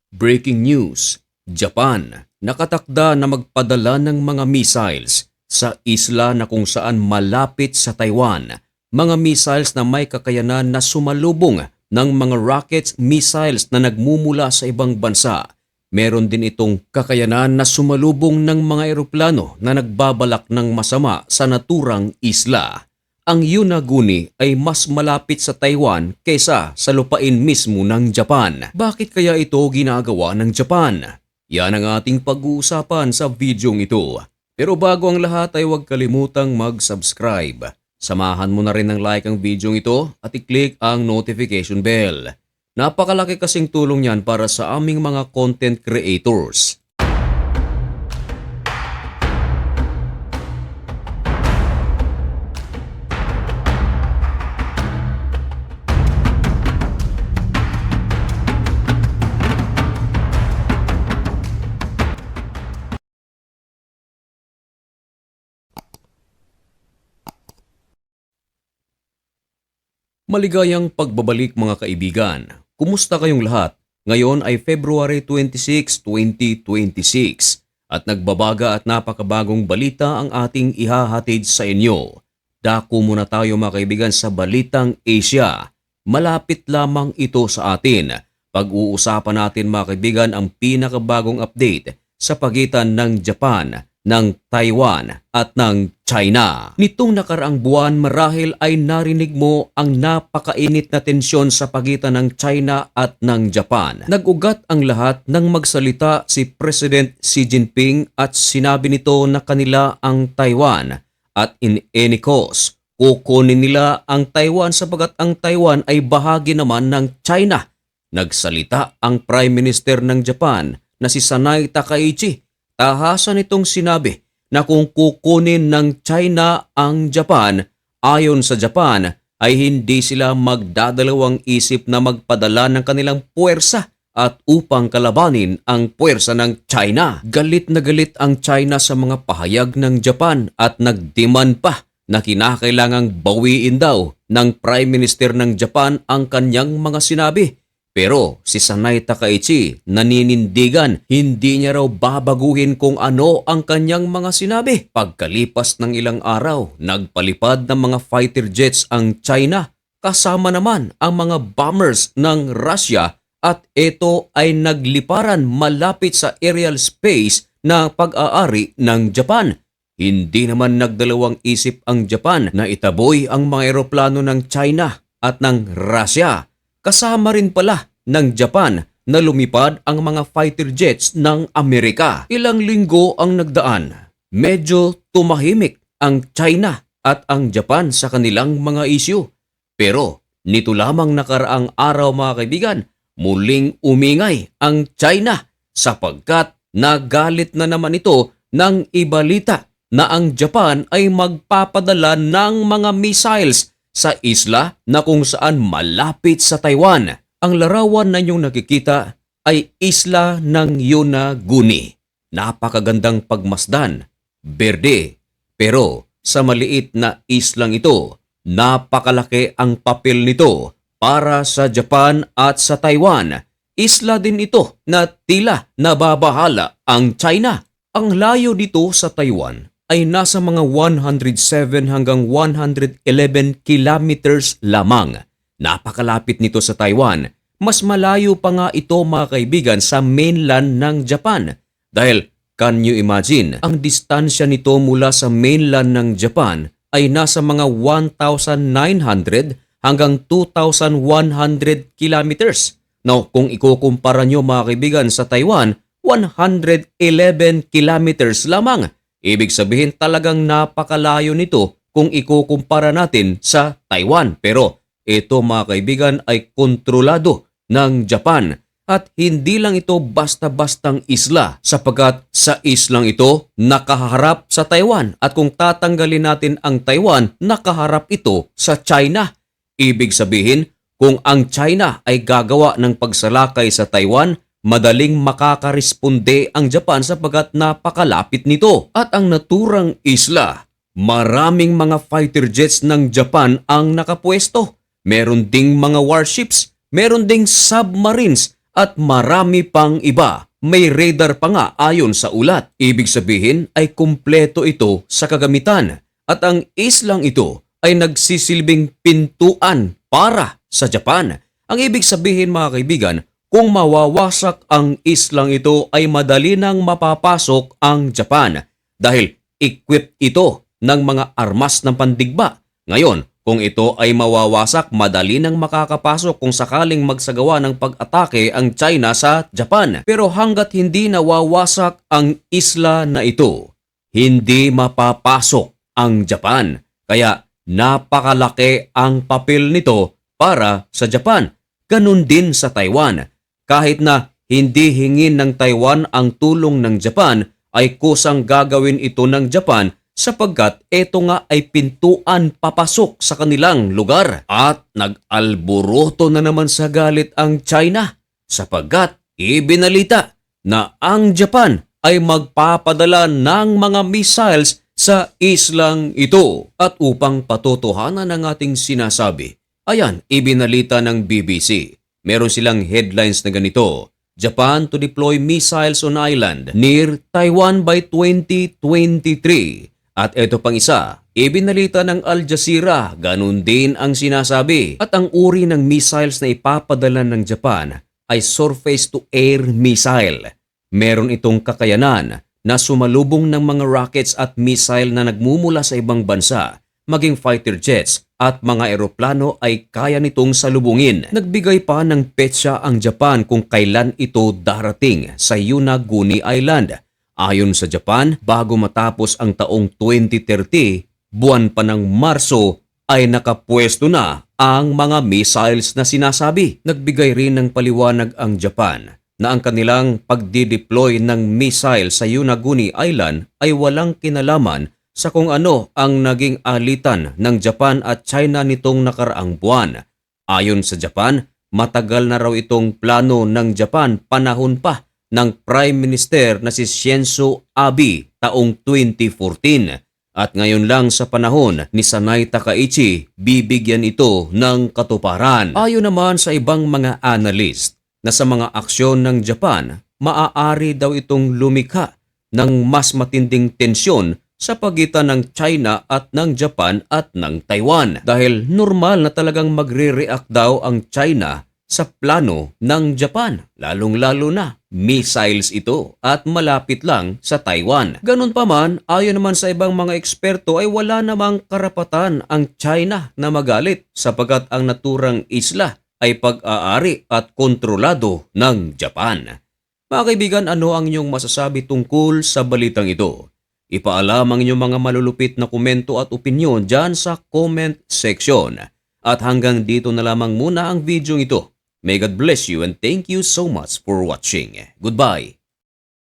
Breaking news, Japan nakatakda na magpadala ng mga missiles sa isla na kung saan malapit sa Taiwan. Mga missiles na may kakayanan na sumalubong ng mga rockets missiles na nagmumula sa ibang bansa. Meron din itong kakayanan na sumalubong ng mga eroplano na nagbabalak ng masama sa naturang isla. Ang Yonaguni ay mas malapit sa Taiwan kaysa sa lupain mismo ng Japan. Bakit kaya ito ginagawa ng Japan? Yan ang ating pag-uusapan sa videong ito. Pero bago ang lahat ay huwag kalimutang mag-subscribe. Samahan mo na rin ng like ang videong ito at i-click ang notification bell. Napakalaki kasing tulong yan para sa aming mga content creators. Maligayang pagbabalik mga kaibigan. Kumusta kayong lahat? Ngayon ay February 26, 2026 at nagbabaga at napakabagong balita ang ating ihahatid sa inyo. Dako muna tayo mga kaibigan sa balitang Asia. Malapit lamang ito sa atin. Pag-uusapan natin mga kaibigan ang pinakabagong update sa pagitan ng Japan, ng Taiwan at ng China. Nitong nakaraang buwan marahil ay narinig mo ang napakainit na tensyon sa pagitan ng China at ng Japan. Nag-ugat ang lahat nang magsalita si President Xi Jinping at sinabi nito na kanila ang Taiwan at in any cost, kukunin nila ang Taiwan sapagat ang Taiwan ay bahagi naman ng China. Nagsalita ang Prime Minister ng Japan na si Sanai Takaichi. Tahasan itong sinabi na kung kukunin ng China ang Japan, ayon sa Japan ay hindi sila magdadalawang isip na magpadala ng kanilang puwersa at upang kalabanin ang puwersa ng China. Galit na galit ang China sa mga pahayag ng Japan at nagdemand pa na kinakailangang bawiin daw ng Prime Minister ng Japan ang kanyang mga sinabi. Pero si Sanai Takaichi naninindigan hindi niya raw babaguhin kung ano ang kanyang mga sinabi. Pagkalipas ng ilang araw, nagpalipad ng mga fighter jets ang China kasama naman ang mga bombers ng Russia at ito ay nagliparan malapit sa aerial space na pag-aari ng Japan. Hindi naman nagdalawang isip ang Japan na itaboy ang mga eroplano ng China at ng Russia. Kasama rin pala ng Japan na lumipad ang mga fighter jets ng Amerika. Ilang linggo ang nagdaan. Medyo tumahimik ang China at ang Japan sa kanilang mga isyu. Pero nito lamang nakaraang araw mga kaibigan, muling umingay ang China sapagkat nagalit na naman ito ng ibalita na ang Japan ay magpapadala ng mga missiles sa isla na kung saan malapit sa Taiwan. Ang larawan na inyong nakikita ay isla ng Yonaguni. Napakagandang pagmasdan, berde. Pero sa maliit na islang ito, napakalaki ang papel nito para sa Japan at sa Taiwan. Isla din ito na tila nababahala ang China. Ang layo dito sa Taiwan ay nasa mga 107 hanggang 111 kilometers lamang. Napakalapit nito sa Taiwan. Mas malayo pa nga ito mga kaibigan sa mainland ng Japan. Dahil, can you imagine, ang distansya nito mula sa mainland ng Japan ay nasa mga 1,900 hanggang 2,100 kilometers. Now, kung ikukumpara nyo mga kaibigan sa Taiwan, 111 kilometers lamang. Ibig sabihin talagang napakalayo nito kung ikukumpara natin sa Taiwan. Pero ito mga kaibigan ay kontrolado ng Japan at hindi lang ito basta-bastang isla sapagkat sa islang ito nakaharap sa Taiwan at kung tatanggalin natin ang Taiwan, nakaharap ito sa China. Ibig sabihin kung ang China ay gagawa ng pagsalakay sa Taiwan, madaling makakaresponde ang Japan sapagkat napakalapit nito. At ang naturang isla, maraming mga fighter jets ng Japan ang nakapwesto. Meron ding mga warships, meron ding submarines at marami pang iba. May radar pa nga ayon sa ulat. Ibig sabihin ay kumpleto ito sa kagamitan at ang islang ito ay nagsisilbing pintuan para sa Japan. Ang ibig sabihin mga kaibigan, kung mawawasak ang islang ito ay madali nang mapapasok ang Japan dahil equipped ito ng mga armas ng pandigma. Ngayon, kung ito ay mawawasak, madali nang makakapasok kung sakaling magsagawa ng pag-atake ang China sa Japan. Pero hanggat hindi nawawasak ang isla na ito, hindi mapapasok ang Japan. Kaya napakalaki ang papel nito para sa Japan. Ganun din sa Taiwan. Kahit na hindi hingin ng Taiwan ang tulong ng Japan, ay kusang gagawin ito ng Japan sapagkat ito nga ay pintuan papasok sa kanilang lugar. At nag-alboroto na naman sa galit ang China sapagkat ibinalita na ang Japan ay magpapadala ng mga missiles sa islang ito. At upang patotohanan ang ating sinasabi, ayan, ibinalita ng BBC. Meron silang headlines na ganito: Japan to deploy missiles on island near Taiwan by 2023. At ito pang isa, ibinalita ng Al Jazeera, ganun din ang sinasabi. At ang uri ng missiles na ipapadala ng Japan ay surface-to-air missile. Meron itong kakayanan na sumalubong ng mga rockets at missile na nagmumula sa ibang bansa, maging fighter jets at mga eroplano ay kaya nitong salubungin. Nagbigay pa ng petsa ang Japan kung kailan ito darating sa Yonaguni Island. Ayon sa Japan, bago matapos ang taong 2030, buwan pa ng Marso ay nakapwesto na ang mga missiles na sinasabi. Nagbigay rin ng paliwanag ang Japan na ang kanilang pagdideploy ng missile sa Yonaguni Island ay walang kinalaman sa kung ano ang naging alitan ng Japan at China nitong nakaraang buwan. Ayon sa Japan, matagal na raw itong plano ng Japan panahon pa ng Prime Minister na si Shinzo Abe taong 2014. At ngayon lang sa panahon ni Sanay Takaichi, bibigyan ito ng katuparan. Ayon naman sa ibang mga analyst na sa mga aksyon ng Japan, maaari daw itong lumikha ng mas matinding tensyon sa pagitan ng China at ng Japan at ng Taiwan. Dahil normal na talagang magre-react daw ang China sa plano ng Japan, lalong-lalo na missiles ito at malapit lang sa Taiwan. Ganun pa man, ayon naman sa ibang mga eksperto ay wala namang karapatan ang China na magalit sapagkat ang naturang isla ay pag-aari at kontrolado ng Japan. Mga kaibigan, ano ang inyong masasabi tungkol sa balitang ito? Ipaalam ang inyong mga malulupit na komento at opinyon dyan sa comment section. At hanggang dito na lamang muna ang video ito. May God bless you and thank you so much for watching. Goodbye.